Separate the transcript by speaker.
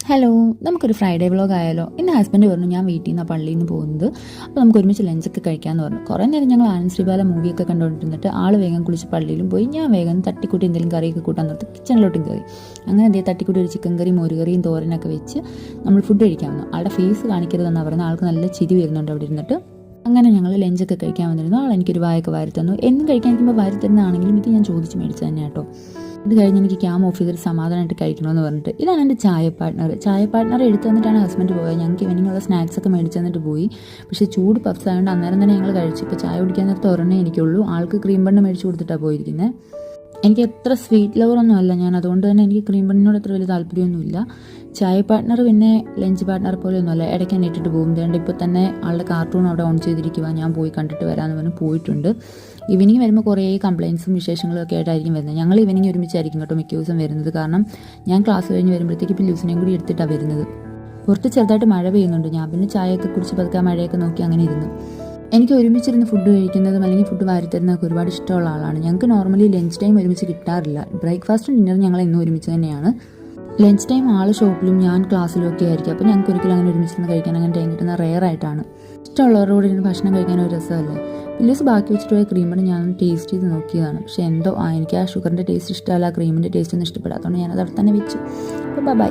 Speaker 1: Hello, നമുക്കൊരു Friday vlog ആയാലോ? ഇന്ന് ഹസ്ബൻഡ് പറഞ്ഞു ഞാൻ വീട്ടിൽ നിന്ന് പള്ളിയിൽ നിന്ന് പോകുന്നത്, അപ്പോൾ നമുക്ക് ഒരുമിച്ച് ലഞ്ചൊക്കെ കഴിക്കാമെന്ന് പറഞ്ഞു. കുറേ നേരം ഞങ്ങൾ ആനന്ദ് ശ്രീബാല മൂവിയൊക്കെ കണ്ടുകൊണ്ടിരുന്നിട്ട് ആൾ വേഗം കുളിച്ച് പള്ളിയിലും പോയി. ഞാൻ വേഗം തട്ടിക്കൂട്ടി എന്തെങ്കിലും കറിയൊക്കെ കൂട്ടാൻ നിർത്തി കിച്ചണിലോട്ടും കയറി. അങ്ങനെ എന്തെങ്കിലും തട്ടിക്കൂട്ടി ഒരു ചിക്കൻ കറി, മോരുകറിയും തോരനൊക്കെ വെച്ച് നമ്മൾ ഫുഡ് കഴിക്കാൻ വന്നു. ആളുടെ ഫേസ് കാണിക്കരുതെന്നാണ് പറയുന്നത്. ആൾക്ക് നല്ല ചിരി വരുന്നുണ്ട് അവിടെ ഇരുന്നിട്ട്. അങ്ങനെ ഞങ്ങൾ ലഞ്ചൊക്കെ കഴിക്കാൻ വന്നിരുന്നു. ആൾ എനിക്കൊരു വായൊക്കെ വാരി തന്നു. എന്നും കഴിക്കാൻ ഇരിക്കുമ്പോൾ വാരി തരുന്നതാണെങ്കിലും ഇത് ഞാൻ ചോദിച്ച് മേടിച്ചത് തന്നെ കേട്ടോ. ഇത് കഴിഞ്ഞ് എനിക്ക് ക്യാം ഓഫ് ചെയ്തിട്ട് സമാധാനമായിട്ട് കഴിക്കണമെന്ന് പറഞ്ഞിട്ട്. ഇതാണ് എൻ്റെ ചായ പാർട്ട്ണർ എടുത്തു തന്നിട്ടാണ് ഹസ്ബൻഡ് പോയത്. ഞങ്ങൾക്ക് ഈവനിങ്ങുള്ള സ്നാക്സൊക്കെ മേടിച്ച് തന്നിട്ട് പോയി. പക്ഷേ ചൂട് പഫ്സ് ആയതുകൊണ്ട് അന്നേരം തന്നെ ഞങ്ങൾ കഴിച്ചു. ഇപ്പോൾ ചായ കുടിക്കാൻ നേരത്തെ ഒരെണ്ണേ എനിക്കുള്ളൂ. ആൾക്ക് ക്രീം ബണ്ണ് മേടിച്ച് കൊടുത്തിട്ടാണ് പോയിരിക്കുന്നത്. എനിക്ക് അത്ര സ്വീറ്റ് ലവറൊന്നും അല്ല ഞാൻ, അതുകൊണ്ട് തന്നെ എനിക്ക് ക്രീം ബണ്ണിനോട് അത്ര വലിയ താല്പര്യമൊന്നുമില്ല. ചായ പാർട്ട്ണർ പിന്നെ ലഞ്ച് പാർട്ട്ണർ പോലെയൊന്നുമല്ല, ഇടയ്ക്ക് തന്നെ ഇട്ടിട്ട് പോകും. അതുകൊണ്ട് ഇപ്പോൾ തന്നെ ആളുടെ കാർട്ടൂൺ അവിടെ ഓൺ ചെയ്തിരിക്കുക, ഞാൻ പോയി കണ്ടിട്ട് വരാമെന്ന് പറഞ്ഞ് പോയിട്ടുണ്ട്. ഈവനിങ് വരുമ്പോൾ കുറേ കംപ്ലയിൻസും വിശേഷങ്ങളും ഒക്കെ ആയിട്ടായിരിക്കും വരുന്നത്. ഞങ്ങൾ ഈവനിങ് ഒരുമിച്ചായിരിക്കും കേട്ടോ മിക്ക ദിവസം വരുന്നത്. കാരണം ഞാൻ ക്ലാസ് കഴിഞ്ഞ് വരുമ്പോഴത്തേക്ക് ഇപ്പോൾ ലൂസിനെയും കൂടി എടുത്തിട്ടാണ് വരുന്നത്. പുറത്ത് ചെറുതായിട്ട് മഴ പെയ്യുന്നുണ്ട്. ഞാൻ പിന്നെ ചായയൊക്കെ കുടിച്ച് പതുക്കെ മഴയൊക്കെ നോക്കി അങ്ങനെ ഇരുന്നു. എനിക്ക് ഒരുമിച്ചിരുന്ന് ഫുഡ് കഴിക്കുന്നതും അല്ലെങ്കിൽ ഫുഡ് വാരിത്തരുന്നതൊക്കെ ഒരുപാട് ഇഷ്ടമുള്ള ആളാണ്. ഞങ്ങൾക്ക് നോർമലി ലഞ്ച് ടൈം ഒരുമിച്ച് കിട്ടാറില്ല. ബ്രേക്ക്ഫാസ്റ്റും ഡിന്നറും ഞങ്ങൾ എന്നും ഒരുമിച്ച് തന്നെയാണ്. ലഞ്ച് ടൈം ആൾ ഷോപ്പിലും ഞാൻ ക്ലാസ്സിലും ഒക്കെ ആയിരിക്കും. അപ്പോൾ ഞങ്ങൾക്ക് ഒരിക്കലും അങ്ങനെ ഒരുമിച്ചിരുന്ന് കഴിക്കാൻ അങ്ങനെ ടൈം കിട്ടുന്ന റെയർ ആയിട്ടാണ്. ഇഷ്ടമുള്ളവരോട് ഇരുന്ന് ഭക്ഷണം കഴിക്കാൻ ഒരു രസമല്ലേ. പില്ലേസ് ബാക്കി വെച്ചിട്ട് പോയ ക്രീമിന് ഞാൻ ടേസ്റ്റ് ചെയ്ത് നോക്കിയതാണ്. പക്ഷേ എന്തോ എനിക്ക് ആ ഷുഗറിൻ്റെ ടേസ്റ്റ് ഇഷ്ടമല്ല, ക്രീമിൻ്റെ ടേസ്റ്റ് ഒന്നും ഇഷ്ടപ്പെടാത്തതുകൊണ്ട് ഞാനത് അവിടെ തന്നെ വെച്ചു. അപ്പോൾ ബൈ.